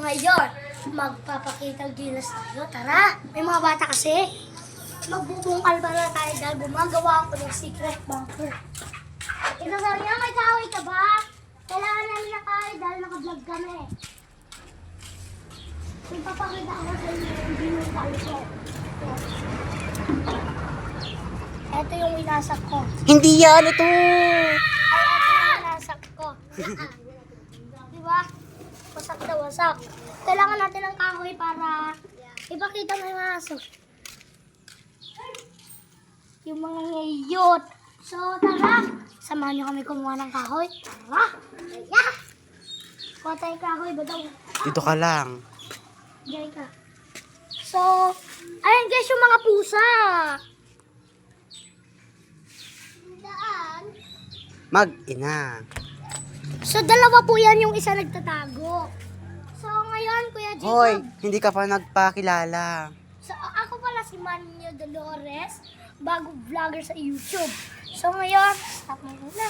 ngayon, magpapakitang gilas tayo. Tara, may mga bata kasi. Magbubungkal ba na tayo dahil gumagawa ako ng secret bunker. Ito sa inyo, may kahoy ka ba? Kailangan namin na kahoy dahil naka-vlog kami. Ipapakita ako sa inyo yung binungkal ko. Ito yung winasak ko. Hindi yan ito. Ay, ito yung winasak ko. Diba? Wasak na wasak. Kailangan natin ng kahoy para ipakita mo yung aso. Yung mga ngayot. So, tara. Samahan nyo kami kumuha ng kahoy. Tara. Yeah. Kuha tayong kahoy ba daw? Dito ka lang. Diyan ka. So, ayan guys yung mga pusa. Daan. Mag-ina. So, dalawa po yan yung isa nagtatago. So, ngayon, Kuya Jacob. Hoy, hindi ka pa nagpakilala. So, ako pala si Manyo Dolores, bagong vlogger sa YouTube. So, ngayon, stop mo muna.